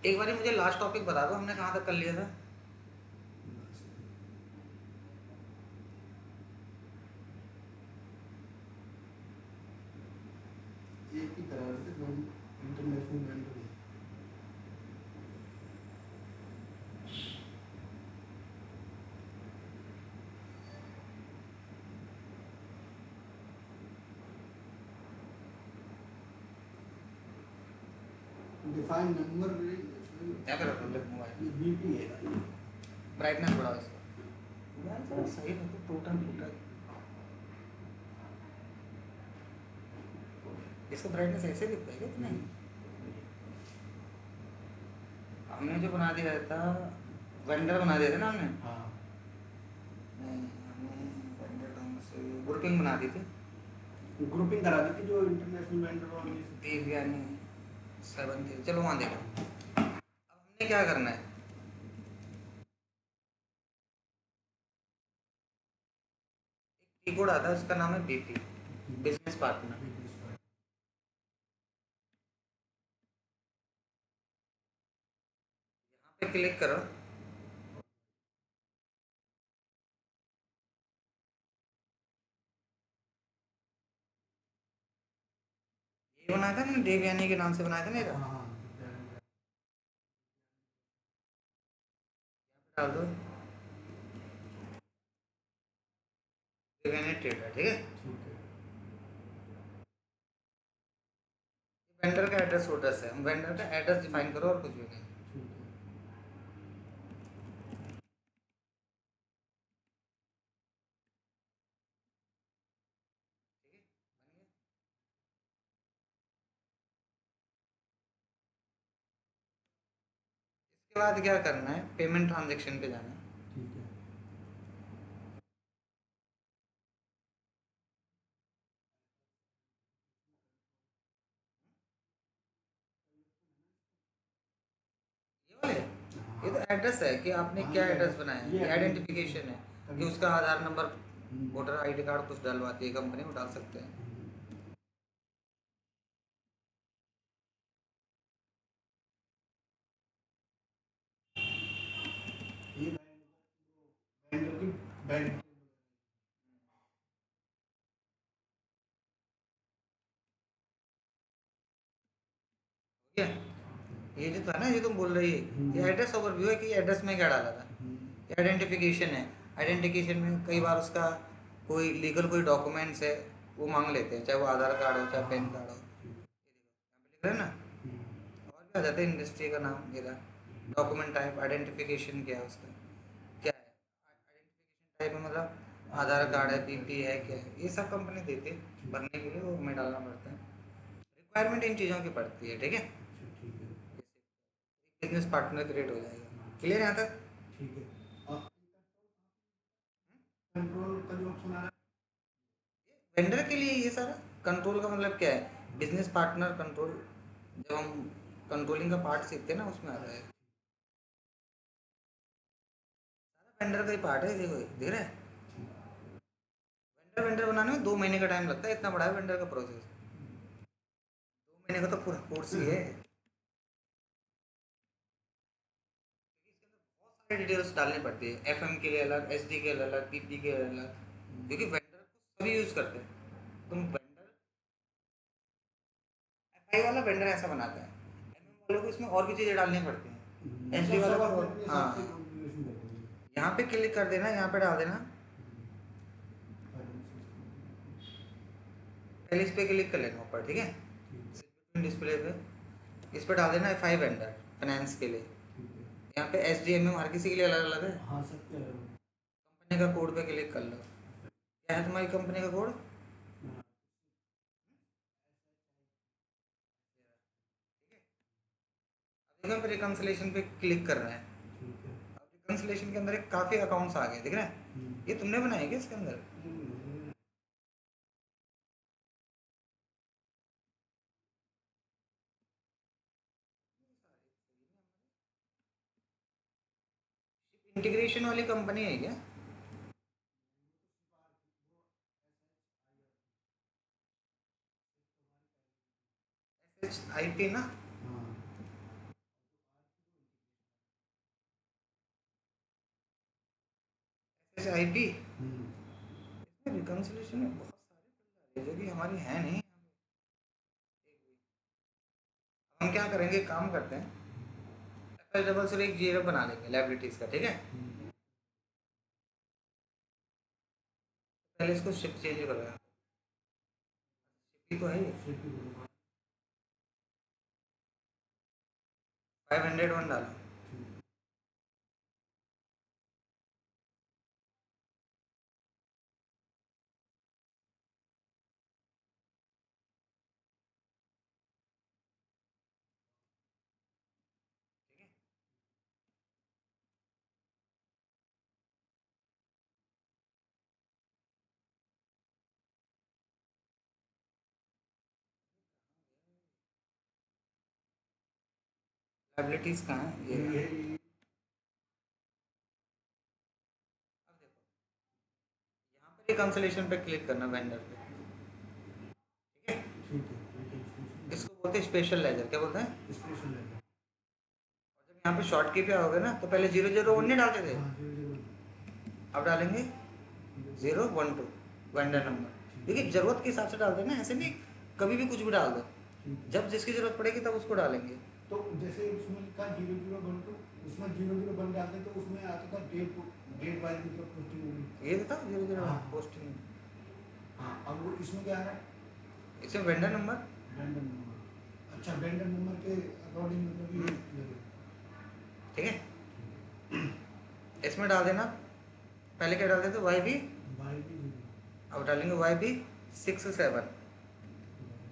एक बार मुझे last topic बता दो, हमने कहाँ तक कर लिया था? एक ही करा रहे थे, इंटरनेशनल वेंडर। डिफाइन नंबर क्या कर रहा था मोबाइल? ये बीपी है ना, ब्राइटनेस बढ़ाओ इसका। यार थोड़ा सही रखो, टूटा फूटा। इसका ब्राइटनेस ऐसे दिखता है क्या इतना ही? हमने जो बना दिया था, वेंडर बना दिया था ना हमने। हाँ नहीं, हमने वेंडर ढंग से ग्रुपिंग बना दी थी। ग्रुपिंग करा दी थी जो इंटरनेशनल वेंडर और ये देवयानी 7 थी, चलो वहाँ देखो। अब हमने क्या करना है, की कोड आता है, उसका नाम है बीपी, बिजनेस पार्टनर। पे क्लिक करो। ये बनाया था ना, देवयानी के नाम से बनाया था ना ये। हाँ डाल दो देवयानी ट्रेडर, ठीक है। ठीक है वेंडर का एड्रेस एड्रेस है, हम वेंडर का एड्रेस डिफाइन करो और कुछ भी नहीं। ठीक है। इसके बाद क्या करना है, पेमेंट ट्रांजेक्शन पे जाना है। ठीक है ये वाले, ये तो एड्रेस है कि आपने हाँ, क्या ये एड्रेस बनाया है, ये ये आइडेंटिफिकेशन है कि तभी उसका आधार नंबर, वोटर आईडी कार्ड कुछ डलवाती है कंपनी, वो डाल सकते हैं। ये वेंडर की बैंक ठीक है, ये जो था ना, ये तुम बोल रही है, ये एड्रेस ओवरव्यू है कि एड्रेस में क्या डाला था। ये आइडेंटिफिकेशन है। आइडेंटिफिकेशन में कई बार उसका कोई लीगल कोई डॉक्यूमेंट्स है, वो मांग लेते हैं, चाहे वो आधार कार्ड हो चाहे पैन कार्ड हो। लिख रहे हैं ना, और भी आ जाता है इंडस्ट्री का नाम मेरा, डॉक्यूमेंट टाइप, आइडेंटिफिकेशन क्या है उसका, क्या है आइडेंटिफिकेशन टाइप में, मतलब आधार कार्ड है, पीपी है, क्या है, ये सब कंपनी देती है भरने के लिए, वो हमें डालना पड़ता है। रिक्वायरमेंट इन चीज़ों की पड़ती है, ठीक है। ठीक है बिजनेस पार्टनर क्रिएट हो जाएगा, क्लियर यहाँ तक? ठीक है। कंट्रोल का जो ऑप्शन आ रहा वेंडर के लिए ये सारा कंट्रोल का मतलब क्या है, बिजनेस पार्टनर कंट्रोल, जब हम कंट्रोलिंग का पार्ट सीखते हैं ना, उसमें आता है। सारा वेंडर का ही पार्ट है, देखो देख रहे हैं। वेंडर वेंडर बनाने में 2 महीने का टाइम लगता है, इतना बड़ा है वेंडर का प्रोसेस। 2 महीने का तो पूरा कोर्स ही है। सारी डिटेल्स डालनी पड़ती है, एफएम के लिए अलग, एसडी के लिए अलग, पीपी के लिए अलग, क्योंकि वेंडर को सभी यूज करते हैं। तुम वेंडर, एफआई वाला वेंडर ऐसा बनाता है, एमएम वालों को इसमें और भी चीज़ें डालनी पड़ती हैं, एसडी वाला को हाँ। यहाँ पे क्लिक कर देना, यहाँ पे डाल देना, पहले इस पे क्लिक कर लेना ऊपर, ठीक है। डिस्प्ले पे इस पे डाल देना एफआई वेंडर फाइनेंस के लिए। यहाँ पे एस डी एम एम हर किसी के लिए अलग अलग है। हाँ सकते हैं कंपनी का कोड पे क्लिक कर लो, क्या है तुम्हारी कंपनी का कोड? अब देखो पे रिकन्सिलेशन पे क्लिक कर रहे हैं। अब रिकन्सिलेशन के अंदर एक काफ़ी अकाउंट्स आ गए, दिख रहे हैं? ये तुमने बनाए क्या इसके अंदर? इंटीग्रेशन वाली कंपनी है क्या? एस एच आई पी ना, जैसे आईपी रिकंसिलेशन में बहुत सारे जो कि हमारी है नहीं। हम क्या करेंगे, काम करते हैं, एफ एस डबल से एक जीरो बना लेंगे लाइबिलिटीज का, ठीक है। पहले इसको शिफ्ट चेंज करो, शिफ्ट तो है ही। 501 डालो। लाइबिलिटीज कहाँ है, ये रहा। अब देखो, यहाँ पर रिकंसिलेशन पे क्लिक करना वेंडर पे, ठीक है। इसको बोलते हैं स्पेशल लेजर, क्या बोलते हैं। और जब यहाँ पे शॉर्ट की पे आओगे ना, तो पहले 001 नहीं डालते थे, अब डालेंगे 012 वेंडर नंबर। देखिए ज़रूरत के हिसाब से डालते हैं ना, ऐसे नहीं कभी भी कुछ भी डाल दो, जब जिसकी ज़रूरत पड़ेगी तब उसको डालेंगे। तो जैसे उसमें लिखा 0012, उसमें 00 डालते तो उसमें आता था डेट वाइज मतलब पोस्टिंग होगी। ये था 00 हाँ। पोस्टिंग। हाँ, अब वो इसमें क्या है, इसमें वेंडर नंबर। Vendor number. अच्छा, वेंडर नंबर के अकॉर्डिंग मतलब ये ठीक है, इसमें डाल देना, पहले क्या डालते थे, वाई बी, वाई भी अब डालेंगे वाई बी 67।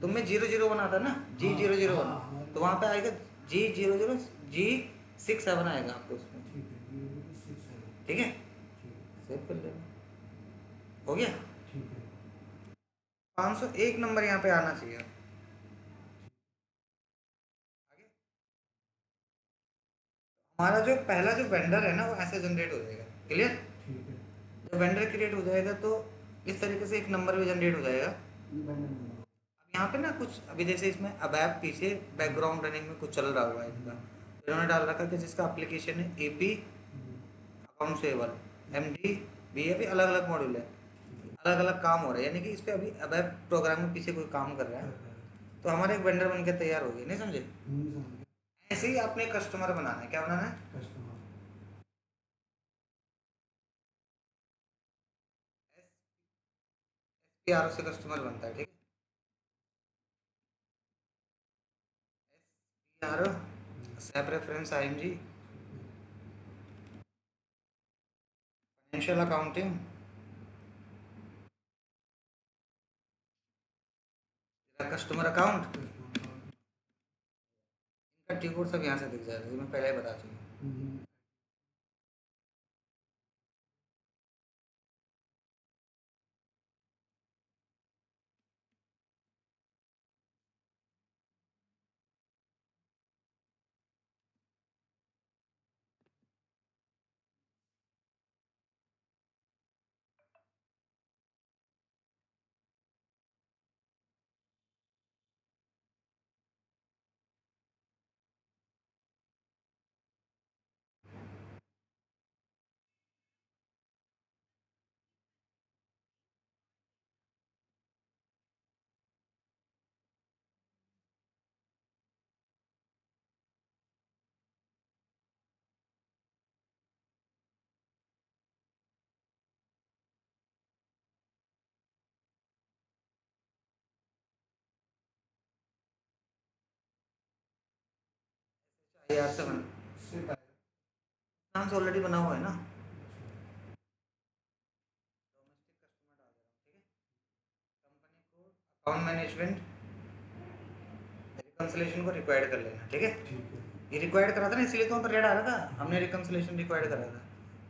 तुम में 001 आता ना, जी 001, तो वहाँ पे आएगा G00 G67 आएगा आपको उसमें, ठीक है, 0067। ठीक है। ठीक है, सेव कर लेना, हो गया। ठीक है। 501 नंबर यहाँ पे आना चाहिए। आगे हमारा जो पहला जो वेंडर है ना, वो ऐसे जनरेट हो जाएगा, क्लियर। ठीक है, जब वेंडर क्रिएट हो जाएगा तो इस तरीके से एक नंबर भी जनरेट हो जाएगा। ये वेंडर नंबर। अब यहाँ पे ना कुछ अभी जैसे इसमें अब ऐप पीछे बैकग्राउंड रनिंग में कुछ चल रहा हुआ है इनका, तो इन्होंने डाल रखा कि जिसका एप्लीकेशन है एपी अकाउंट सेवल MD BAP, अलग अलग मॉड्यूल है, अलग अलग काम हो रहा है, यानी कि इस पर अभी अब ऐप प्रोग्राम में पीछे कोई काम कर रहा है, तो हमारा एक वेंडर बन के तैयार हो गया, नहीं समझे। ऐसे ही आपने कस्टमर बनाना है, क्या बनाना है, कस्टमर। SPR से कस्टमर बनता है, ठीक है। SPR SAP reference IMG financial accounting, customer account, इनका कीबोर्ड सब यहाँ से दिख जाएगा, ये मैं पहले ही बता चुका हूँ। IR से बना, नाम से ऑलरेडी बना हुआ है ना, डोमेस्टिक कस्टमर डाल दे रहा हूँ, ठीक है। Company code, account management, reconciliation को रिक्वायर्ड कर लेना, ठीक है। ठीक है। ये रिक्वायर्ड करा था ना, इसलिए तो हम पर रेड आ रहा था, हमने रिकंसलेशन रिक्वायर्ड करा था,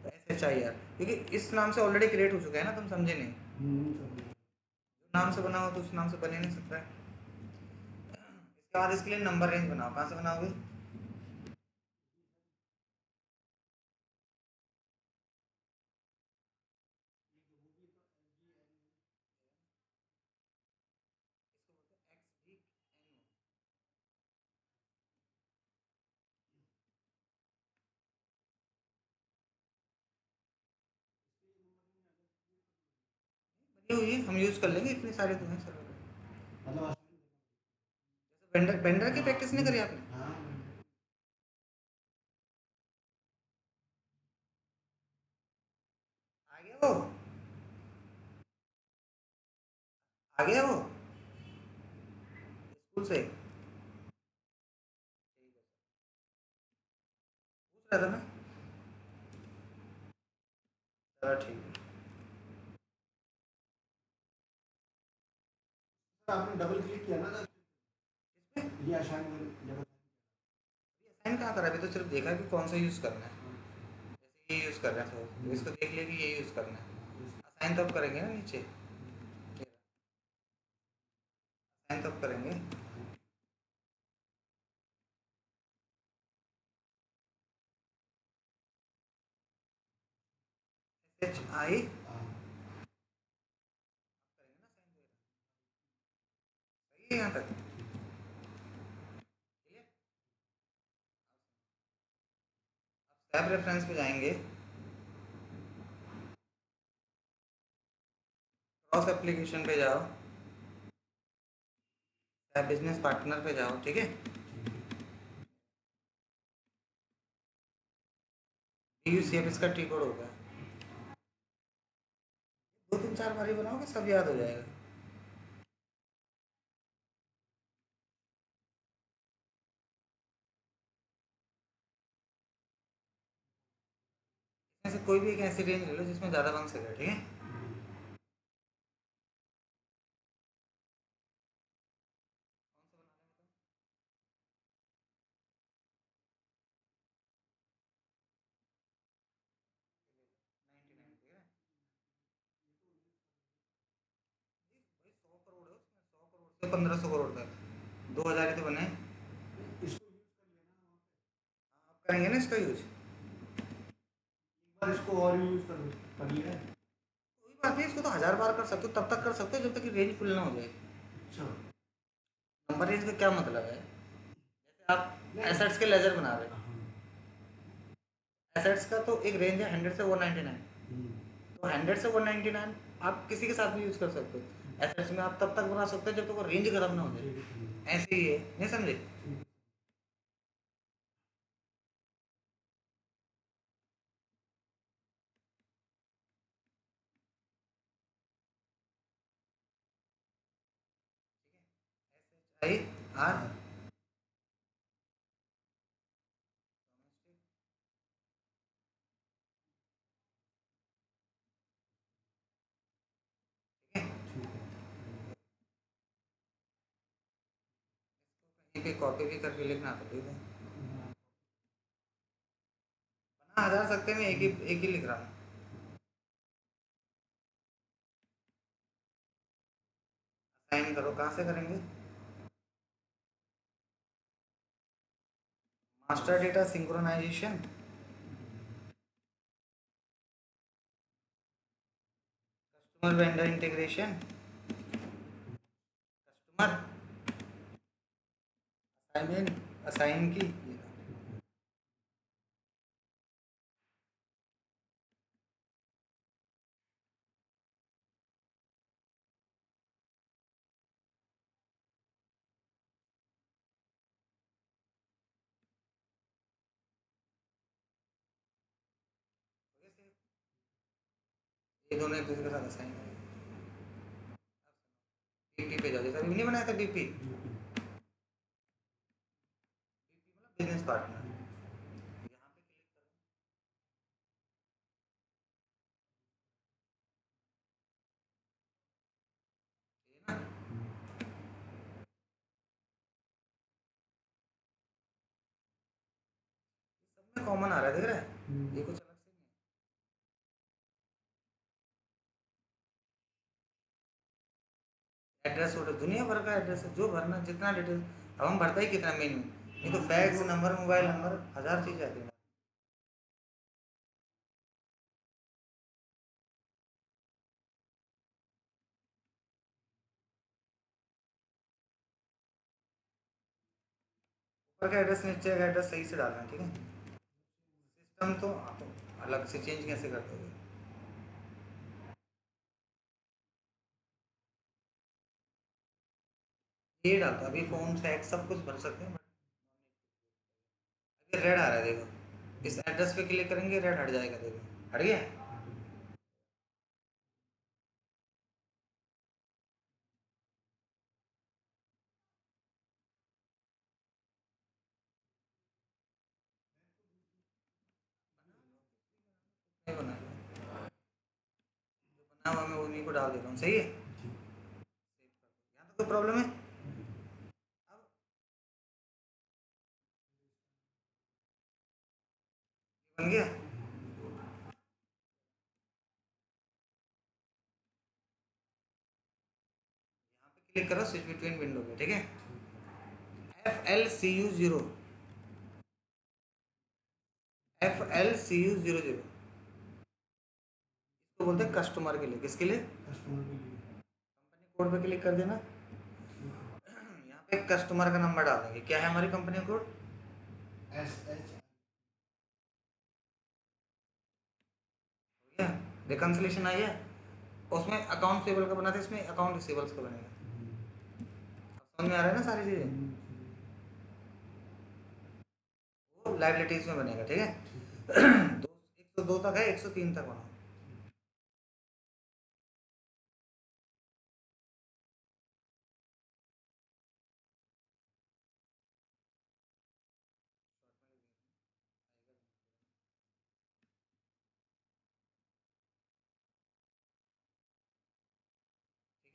तो SHIR, क्योंकि इस नाम से ऑलरेडी क्रिएट हो चुका है ना, तुम समझे नहीं, समझ। नाम से बना हो तो उस नाम से बन ही नहीं सकता है। इसके बाद इसके लिए नंबर रेंज बनाओ, कहाँ से बनाओगे, ये हुई हम यूज़ कर लेंगे, इतने सारे तो हैं सर्वर। मतलब वेंडर वेंडर की हाँ प्रैक्टिस नहीं करी आपने? हाँ आ गया वो, आ गया वो स्कूल से। पूछ रहा था मैं। चलो ठीक है। सर, आपने डबल क्लिक किया ना सर, इसमें ये आसान जगह। असाइन कहाँ करा, अभी तो सिर्फ देखा कि कौन सा यूज़ करना है। जैसे ये यूज़ कर रहे हैं तो इसको देख लिया कि ये यूज़ करना है। असाइन तब करेंगे ना नीचे, असाइन तब करेंगे। एच आई करेंगे ना साइन वगैरह। सही है यहाँ तक? ठीक है। अब स्लैब रेफरेंस पे जाएंगे, क्रॉस एप्लीकेशन पे जाओ, स्लैब बिजनेस पार्टनर पे जाओ, ठीक है। DUCF इसका टी कोड होगा। दो तीन चार बारी बनाओगे सब याद हो जाएगा। इसमें से कोई भी एक ऐसी रेंज ले लो जिसमें ज़्यादा बन सके, ठीक है। भाई 100 करोड़ है उसमें, 100 करोड़ से 1500 करोड़ तक, 2000 ही तो बने हैं। इसको यूज कर लेना वहाँ हाँ, आप करेंगे ना इसका यूज। पे, एक बार इसको और यूज कर लिया है। कोई बात नहीं, इसको तो 1000 बार कर सकते हो, तब तक कर सकते हो जब तक कि रेंज फुल ना हो जाए। अच्छा नंबर रेंज का क्या मतलब है? जैसे आप नहीं एसेट्स के लेजर बना रहे हो, हाँ, एसेट्स का तो एक रेंज है 100 से 199। हम्म, तो 100 से 199 आप किसी के साथ भी यूज़ कर सकते हो। एसेट्स में आप तब तक बना सकते हो जब तक वो रेंज खत्म ना हो जाए। ठीक है, ठीक है, ऐसे ही है, नहीं समझे? ठीक आई आर है। ठीक है। ठीक है। कहीं पे कॉपी भी करके लिखना तो ठीक है। बना 1000 सकते, मैं एक ही लिख रहा हूँ। साइन करो, कहाँ से करेंगे? Master data synchronisation, customer vendor integration, customer assignment, assign की। ये दोनों एक दूसरे के साथ असाइन करेंगे। बीपी पे जाओ, जैसा अभी नहीं बनाया था बीपी, बिजनेस पार्टनर। यहाँ पे क्लिक करो, ये ना सब में कॉमन आ रहा है, देख रहा है, ये कुछ अलग से नहीं है। एड्रेस वोटर दुनिया भर का एड्रेस है, जो भरना जितना डिटेल। अब हम भरता ही कितना मेन में, नहीं तो फैक्स नंबर, मोबाइल नंबर, 1000 चीज़ें आती हैं। ऊपर का एड्रेस नीचे का एड्रेस सही से डालना, ठीक है। सिस्टम तो आप अलग से चेंज कैसे कर दोगे? ये डालता अभी फ़ोन फैक्स सब कुछ भर सकते हैं, बट अभी रेड आ रहा है देखो, इस एड्रेस पे क्लिक करेंगे रेड हट जाएगा, देखो हट गया। नहीं बना बना हुआ, मैं उन्हीं को डाल देता हूँ, सही है। यहाँ तो कोई प्रॉब्लम है। अब बन गया, क्लिक करो स्विच बिटवीन विंडो पे, ठीक है। FLCU 0, FLCU 00, इसको बोलते हैं कस्टमर के लिए। किसके लिए? कस्टमर के लिए। कंपनी कोड पे क्लिक कर देना, यहाँ पे कस्टमर का नंबर डाल देंगे। क्या है हमारी कंपनी कोड? SH। रिकन्सिलेशन आई है, उसमें अकाउंट पेबल का बना था, इसमें अकाउंट रिसीवेबल्स का बनेगा। समझ में आ रहा है ना सारी चीज़ें? वो लाइबिलिटीज में बनेगा, ठीक है। तो 102 तक है, 103 तक बना।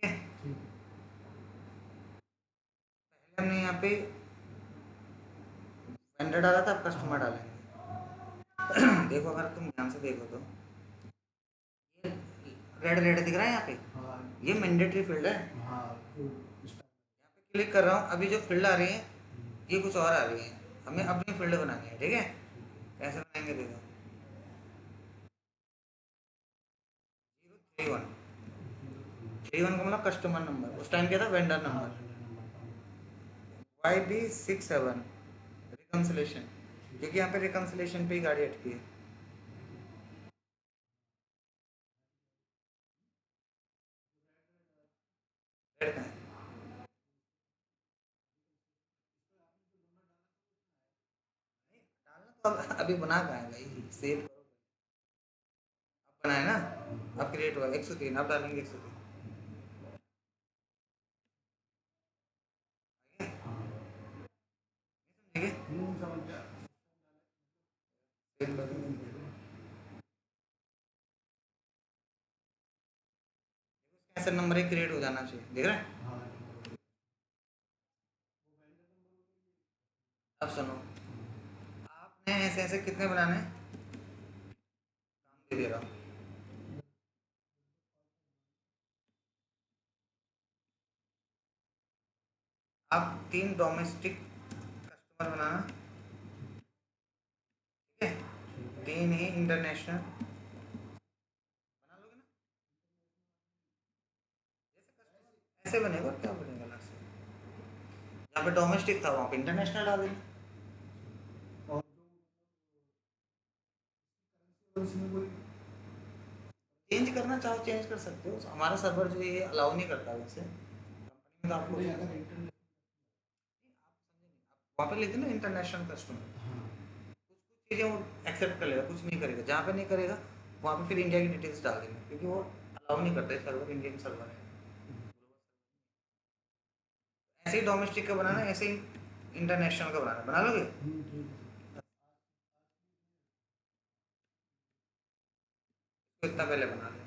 ठीक है, पहले हमने यहाँ पे वेंडर डाला था, अब कस्टमर डालेंगे। देखो अगर तुम ध्यान से देखो तो ये रेड रेड दिख रहा है यहाँ पे, हाँ ये मैंडेटरी फील्ड है। हाँ तो यहाँ पे क्लिक कर रहा हूँ, अभी जो फील्ड आ रही है ये कुछ और आ रही है, हमें अपनी फील्ड बनानी है, ठीक है। कैसे बनाएंगे देखो, 031, 31 का मतलब कस्टमर नंबर, उस टाइम क्या था? वेंडर हाँ नंबर। YB67 रिकन्सिलेशन, क्योंकि यहाँ पे रिकन्सिलेशन पे ही गाड़ी अटकी है। रेड का है, डालना तो अब अभी बना कहाँ है भाई, सेव करो। अब बना है ना, अब क्रिएट हुआ 103, अब डालेंगे 103, ठीक है। समझ गया। सेव कर देंगे। ऐसा नंबर ही क्रिएट हो जाना चाहिए, देख रहे हैं। हाँ अब सुनो, आपने ऐसे ऐसे कितने बनाने हैं, काम दे रहा हूँ। आप 3 डोमेस्टिक कस्टमर बनाना, ठीक है। 3 ही इंटरनेशनल बना लोगे ना, जैसे कस्टमर ऐसे बनेगा, क्या बनेगा अलग से। जहाँ पे डोमेस्टिक था वहाँ पे इंटरनेशनल डाल देना। और जो इसमें कोई चेंज करना चाहो चेंज कर सकते हो, हमारा सर्वर जो ये अलाउ नहीं करता वैसे, कंपनी में तो आपको नहीं अगर इंटरनेट। वहाँ पे लिखे ना इंटरनेशनल कस्टमर, हाँ कुछ कुछ चीज़ें वो एक्सेप्ट कर लेगा, कुछ नहीं करेगा। जहाँ पे नहीं करेगा वहाँ पे फिर इंडिया की डिटेल्स डाल देना, क्योंकि वो अलाउ नहीं करते, सर्वर इंडियन सर्वर है। ऐसे ही डोमेस्टिक का बनाना, ऐसे ही इंटरनेशनल का बनाना, बना लोगे। ठीक है। तो इतना पहले बना लें।